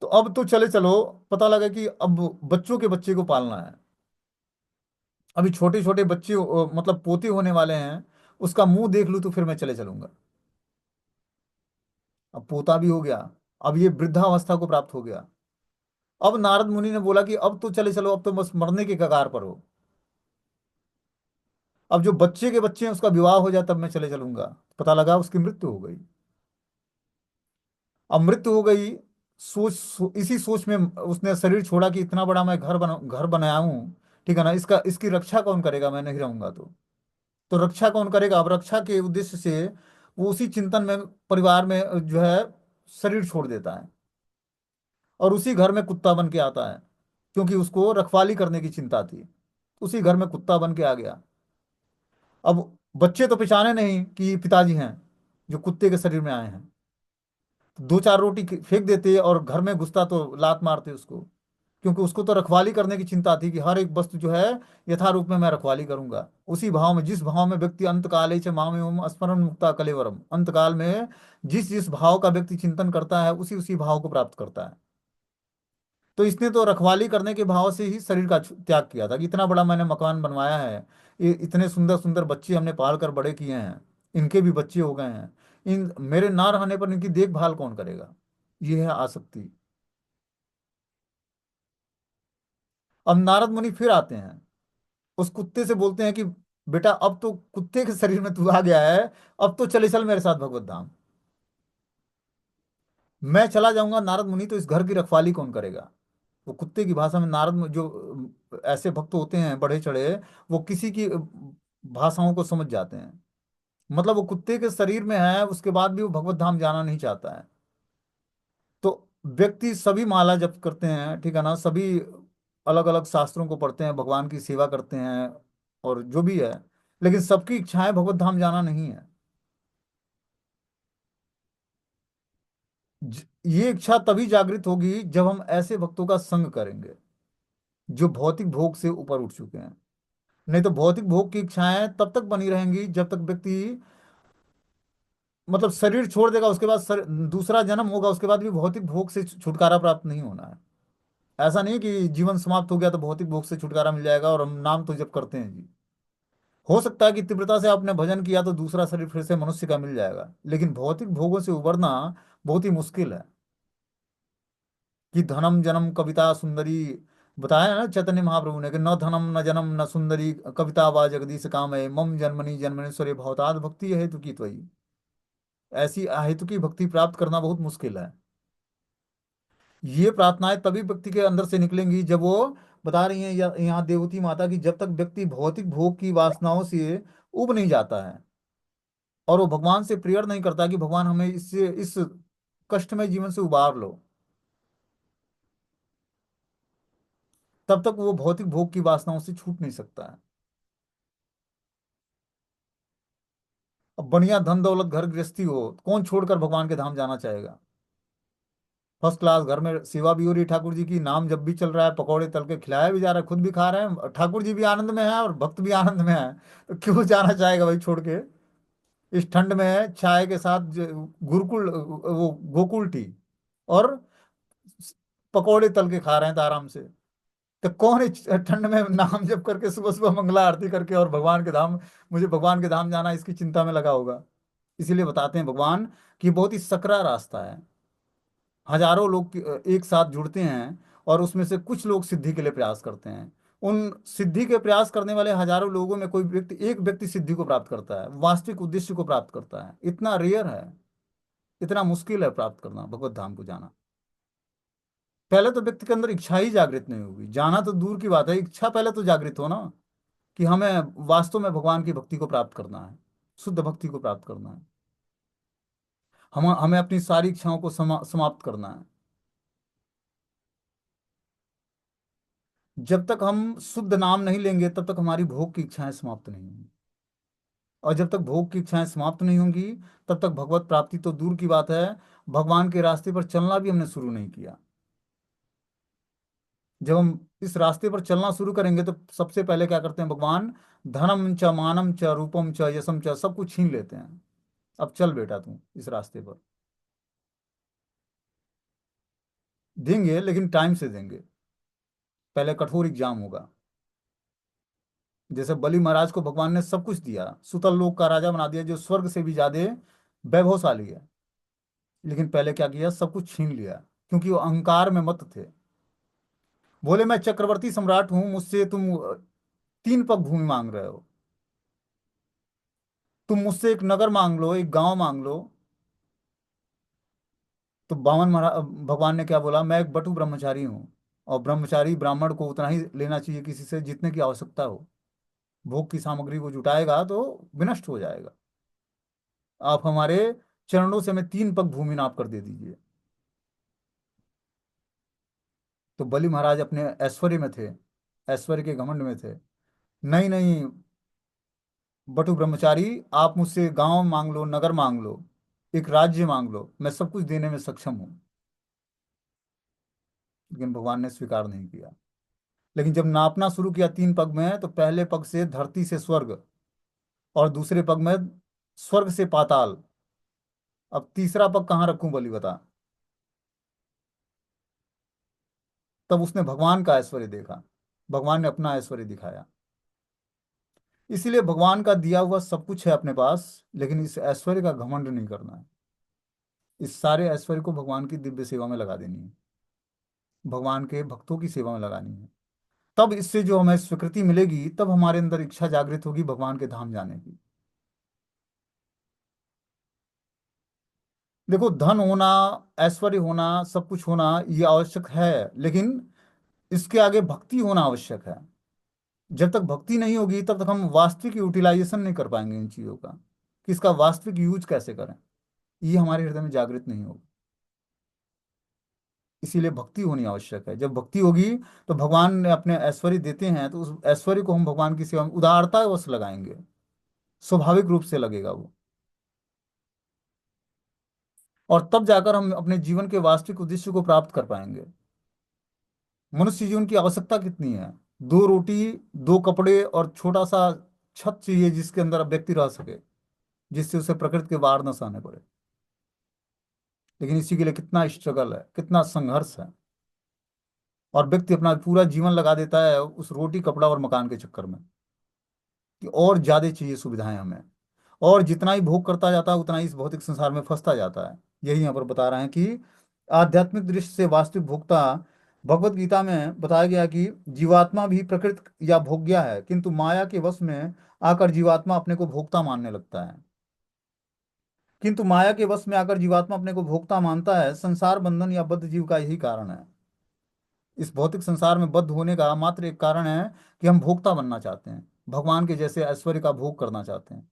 तो अब तो चले चलो, पता लगा कि अब बच्चों के बच्चे को पालना है। अभी छोटे छोटे बच्चे मतलब पोते होने वाले हैं, उसका मुंह देख लूं तो फिर मैं चले चलूंगा। अब पोता भी हो गया, अब ये वृद्धावस्था को प्राप्त हो गया। अब नारद मुनि ने बोला कि अब तो चले चलो, अब तो बस मरने के कगार पर हो। अब जो बच्चे के बच्चे हैं उसका विवाह हो जाए तब मैं चले चलूंगा। पता लगा उसकी मृत्यु हो गई। अब मृत्यु हो गई, इसी सोच में उसने शरीर छोड़ा कि इतना बड़ा मैं घर बनाया हूं, ठीक है ना, इसका इसकी रक्षा कौन करेगा, मैं नहीं रहूंगा तो रक्षा कौन करेगा। अब रक्षा के उद्देश्य से वो उसी चिंतन में परिवार में जो है शरीर छोड़ देता है, और उसी घर में कुत्ता बन के आता है, क्योंकि उसको रखवाली करने की चिंता थी। उसी घर में कुत्ता बन के आ गया। अब बच्चे तो पहचाने नहीं कि ये पिताजी हैं जो कुत्ते के शरीर में आए हैं। दो चार रोटी फेंक देते और घर में घुसता तो लात मारते उसको, क्योंकि उसको तो रखवाली करने की चिंता थी कि हर एक वस्तु जो है यथारूप में मैं रखवाली करूंगा। उसी भाव में, जिस भाव में व्यक्ति अंत काले च माम एवं स्मरण मुक्ता कलेवरम, अंत काल में जिस जिस भाव का व्यक्ति चिंतन करता है उसी उसी भाव को प्राप्त करता है। तो इसने तो रखवाली करने के भाव से ही शरीर का त्याग किया था कि इतना बड़ा मैंने मकान बनवाया है, ये इतने सुंदर सुंदर बच्चे हमने पाल कर बड़े किए हैं, इनके भी बच्चे हो गए हैं, इन मेरे ना रहने पर इनकी देखभाल कौन करेगा। ये है आसक्ति। अब नारद मुनि फिर आते हैं, उस कुत्ते से बोलते हैं कि बेटा अब तो कुत्ते के शरीर में तू आ गया है, अब तो चले चल मेरे साथ भगवत धाम। मैं चला जाऊंगा नारद मुनि, तो इस घर की रखवाली कौन करेगा? वो कुत्ते की भाषा में नारद जो ऐसे भक्त होते हैं बढ़े चढ़े, वो किसी की भाषाओं को समझ जाते हैं। मतलब वो कुत्ते के शरीर में है, उसके बाद भी वो भगवत धाम जाना नहीं चाहता है। तो व्यक्ति सभी माला जप करते हैं, ठीक है ना, सभी अलग अलग शास्त्रों को पढ़ते हैं, भगवान की सेवा करते हैं, और जो भी है, लेकिन सबकी इच्छाएं भगवत धाम जाना नहीं है। ये इच्छा तभी जागृत होगी जब हम ऐसे भक्तों का संग करेंगे जो भौतिक भोग से ऊपर उठ चुके हैं। नहीं तो भौतिक भोग की इच्छाएं तब तक बनी रहेंगी जब तक व्यक्ति मतलब शरीर छोड़ देगा, उसके बाद दूसरा जन्म होगा, उसके बाद भी भौतिक भोग से छुटकारा प्राप्त नहीं होना है। ऐसा नहीं कि जीवन समाप्त हो गया तो भौतिक भोग से छुटकारा मिल जाएगा और हम नाम तो जब करते हैं जी। हो सकता है कि तीव्रता से आपने भजन किया तो दूसरा शरीर फिर से मनुष्य का मिल जाएगा, लेकिन भौतिक भोगों से उबरना बहुत ही मुश्किल है। कि धनम जन्म कविता सुंदरी, बताया ना चैतन्य महाप्रभु ने कि न धनम न जन्म न सुंदरी, कविता वा जगदीश काम है, मम जन्मनि जन्मनेश्वरी भवताद भक्ति हेतु की त्वयि। ऐसी अहेतु की भक्ति प्राप्त करना बहुत मुश्किल है। ये प्रार्थनाएं तभी व्यक्ति के अंदर से निकलेंगी जब वो, बता रही हैं यहाँ देवती माता की, जब तक व्यक्ति भौतिक भोग की वासनाओं से उब नहीं जाता है और वो भगवान से प्रेयर नहीं करता कि भगवान हमें इससे इस कष्टमय जीवन से उबार लो, तब तक वो भौतिक भोग की वासनाओं से छूट नहीं सकता है। अब बढ़िया धन दौलत घर गृहस्थी हो, कौन छोड़कर भगवान के धाम जाना चाहेगा? फर्स्ट क्लास घर में सेवा भी हो रही है ठाकुर जी की, नाम जब भी चल रहा है, पकौड़े तल के खिलाया भी जा रहा है, खुद भी खा रहे हैं, ठाकुर जी भी आनंद में है और भक्त भी आनंद में है। तो क्यों जाना चाहेगा भाई छोड़ के? इस ठंड में चाय के साथ गुरुकुल वो गोकुल टी और पकौड़े तल के खा रहे हैं तो आराम से। तो कौन इस ठंड में नाम जप करके सुबह सुबह मंगला आरती करके और भगवान के धाम, मुझे भगवान के धाम जाना, इसकी चिंता में लगा होगा? इसीलिए बताते हैं भगवान कि बहुत ही सकरा रास्ता है। हजारों लोग एक साथ जुड़ते हैं और उसमें से कुछ लोग सिद्धि के लिए प्रयास करते हैं। उन सिद्धि के प्रयास करने वाले हजारों लोगों में कोई व्यक्ति, एक व्यक्ति सिद्धि को प्राप्त करता है, वास्तविक उद्देश्य को प्राप्त करता है। इतना रेयर है, इतना मुश्किल है प्राप्त करना भगवत धाम को जाना। पहले तो व्यक्ति के अंदर इच्छा ही जागृत नहीं होगी, जाना तो दूर की बात है, इच्छा पहले तो जागृत हो ना, कि हमें वास्तव में भगवान की भक्ति को प्राप्त करना है, शुद्ध भक्ति को प्राप्त करना है। हम हमें अपनी सारी इच्छाओं को समाप्त करना है। जब तक हम शुद्ध नाम नहीं लेंगे तब तक हमारी भोग की इच्छाएं समाप्त नहीं होंगी, और जब तक भोग की इच्छाएं समाप्त नहीं होंगी तब तक भगवत प्राप्ति तो दूर की बात है, भगवान के रास्ते पर चलना भी हमने शुरू नहीं किया। जब हम इस रास्ते पर चलना शुरू करेंगे तो सबसे पहले क्या करते हैं भगवान? धनम च मानम च रूपम च यशम च सब कुछ छीन लेते हैं। अब चल बेटा तू इस रास्ते पर। देंगे लेकिन टाइम से देंगे, पहले कठोर एग्जाम होगा। जैसे बलि महाराज को भगवान ने सब कुछ दिया, सुतल लोक का राजा बना दिया, जो स्वर्ग से भी ज्यादा वैभवशाली है, लेकिन पहले क्या किया? सब कुछ छीन लिया, क्योंकि वो अहंकार में मत थे। बोले मैं चक्रवर्ती सम्राट हूं, मुझसे तुम 3 पग भूमि मांग रहे हो, तुम मुझसे एक नगर मांग लो, एक गांव मांग लो। तो बामन महाराज, भगवान ने क्या बोला? मैं एक बटु ब्रह्मचारी हूँ, और ब्रह्मचारी ब्राह्मण को उतना ही लेना चाहिए किसी से जितने की आवश्यकता हो। भोग की सामग्री को जुटाएगा तो विनष्ट हो जाएगा। आप हमारे चरणों से हमें 3 पग भूमि नाप कर दे दीजिए। तो बलि महाराज अपने ऐश्वर्य में थे, ऐश्वर्य के घमंड में थे। नहीं नहीं, बटु ब्रह्मचारी, आप मुझसे गांव मांग लो, नगर मांग लो, एक राज्य मांग लो, मैं सब कुछ देने में सक्षम हूँ। लेकिन भगवान ने स्वीकार नहीं किया। लेकिन जब नापना शुरू किया 3 पग में, तो पहले पग से धरती से स्वर्ग, और दूसरे पग में स्वर्ग से पाताल। अब तीसरा पग कहाँ रखूं बलि बता? तब उसने भगवान का ऐश्वर्य देखा, भगवान ने अपना ऐश्वर्य दिखाया। इसीलिए भगवान का दिया हुआ सब कुछ है अपने पास, लेकिन इस ऐश्वर्य का घमंड नहीं करना है। इस सारे ऐश्वर्य को भगवान की दिव्य सेवा में लगा देनी है, भगवान के भक्तों की सेवा में लगानी है। तब इससे जो हमें स्वीकृति मिलेगी, तब हमारे अंदर इच्छा जागृत होगी भगवान के धाम जाने की। देखो, धन होना, ऐश्वर्य होना, सब कुछ होना ये आवश्यक है, लेकिन इसके आगे भक्ति होना आवश्यक है। जब तक भक्ति नहीं होगी तब तक हम वास्तविक यूटिलाइजेशन नहीं कर पाएंगे इन चीजों का, कि इसका वास्तविक यूज कैसे करें, ये हमारे हृदय में जागृत नहीं होगा। इसीलिए भक्ति होनी आवश्यक है। जब भक्ति होगी तो भगवान ने अपने ऐश्वर्य देते हैं, तो उस ऐश्वर्य को हम भगवान की सेवा में उदारतावश लगाएंगे, स्वाभाविक रूप से लगेगा वो। और तब जाकर हम अपने जीवन के वास्तविक उद्देश्य को प्राप्त कर पाएंगे। मनुष्य जीवन की आवश्यकता कितनी है? दो रोटी, दो कपड़े और छोटा सा छत चाहिए जिसके अंदर अब व्यक्ति रह सके, जिससे उसे प्रकृति के वार न सहने पड़े। लेकिन इसी के लिए कितना स्ट्रगल है, कितना संघर्ष है, और व्यक्ति अपना पूरा जीवन लगा देता है उस रोटी, कपड़ा और मकान के चक्कर में, कि और ज्यादा चाहिए सुविधाएं हमें। और जितना ही भोग करता जाता है उतना ही इस भौतिक संसार में फंसता जाता है। यही यहाँ पर बता रहे हैं कि आध्यात्मिक दृष्टि से वास्तविक भोक्ता, भगवत गीता में बताया गया कि जीवात्मा भी प्रकृति या भोग्या है, किंतु माया के वश में आकर जीवात्मा अपने को भोक्ता मानने लगता है। किंतु माया के वश में आकर जीवात्मा अपने को भोक्ता मानता है। संसार बंधन या बद्ध जीव का यही कारण है। इस भौतिक संसार में बद्ध होने का मात्र एक कारण है कि हम भोक्ता बनना चाहते हैं, भगवान के जैसे ऐश्वर्य का भोग करना चाहते हैं।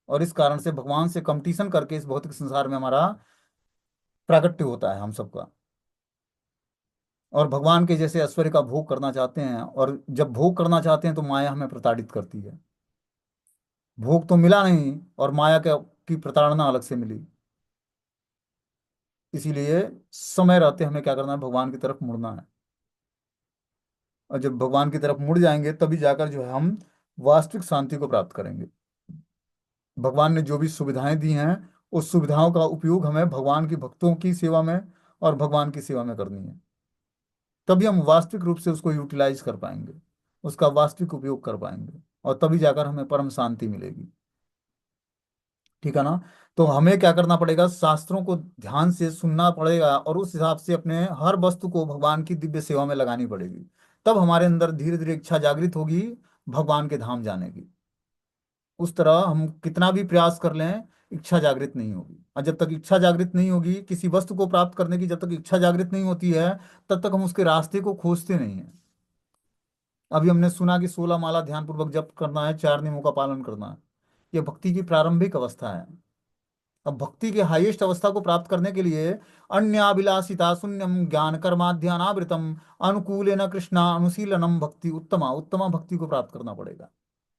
और इस कारण से भगवान से कंपटीशन करके इस भौतिक संसार में हमारा प्राकट्य होता है हम सबका। और भगवान के जैसे ऐश्वर्य का भोग करना चाहते हैं, और जब भोग करना चाहते हैं तो माया हमें प्रताड़ित करती है। भोग तो मिला नहीं, और माया की प्रताड़ना अलग से मिली। इसीलिए समय रहते हमें क्या करना है, भगवान की तरफ मुड़ना है। और जब भगवान की तरफ मुड़ जाएंगे तभी जाकर जो है हम वास्तविक शांति को प्राप्त करेंगे। भगवान ने जो भी सुविधाएं दी हैं, उस सुविधाओं का उपयोग हमें भगवान की भक्तों की सेवा में और भगवान की सेवा में करनी है। तभी हम वास्तविक रूप से उसको यूटिलाइज कर पाएंगे, उसका वास्तविक उपयोग कर पाएंगे, और तभी जाकर हमें परम शांति मिलेगी। ठीक है ना? तो हमें क्या करना पड़ेगा, शास्त्रों को ध्यान से सुनना पड़ेगा, और उस हिसाब से अपने हर वस्तु को भगवान की दिव्य सेवा में लगानी पड़ेगी। तब हमारे अंदर धीरे धीरे इच्छा जागृत होगी भगवान के धाम जाने की। उस तरह हम कितना भी प्रयास कर लें, इच्छा जागृत नहीं होगी। और जब तक इच्छा जागृत नहीं होगी किसी वस्तु को प्राप्त करने की, जब तक इच्छा जागृत नहीं होती है, तब तक हम उसके रास्ते को खोजते नहीं हैं। अभी हमने सुना कि 16 माला ध्यान पूर्वक जप करना है, 4 नियमों का पालन करना है। यह भक्ति की प्रारंभिक अवस्था है। अब भक्ति के हाईएस्ट अवस्था को प्राप्त करने के लिए अन्याभिलाषिता शून्यम ज्ञान कर्माध्यानावृतम अनुकूलेन कृष्णा अनुशीलनम भक्ति उत्तमा, उत्तमा भक्ति को प्राप्त करना पड़ेगा।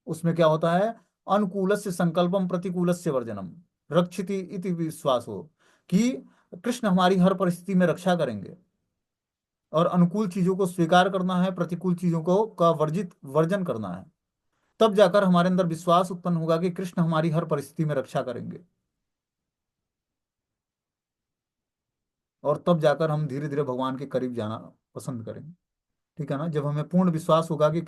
उसमें क्या होता है, अनुकूलस्य संकल्पम प्रतिकूलस्य वर्जनम रक्षिति इति विश्वास हो, कि कृष्ण हमारी हर परिस्थिति में रक्षा करेंगे। और अनुकूल चीजों को स्वीकार करना है, प्रतिकूल चीजों को का वर्जित वर्जन करना है। तब जाकर हमारे अंदर विश्वास उत्पन्न होगा कि कृष्ण हमारी हर परिस्थिति में रक्षा करेंगे। और तब जाकर हम धीरे धीरे भगवान के करीब जाना पसंद करेंगे। ठीक है ना? जब हमें पूर्ण विश्वास होगा कि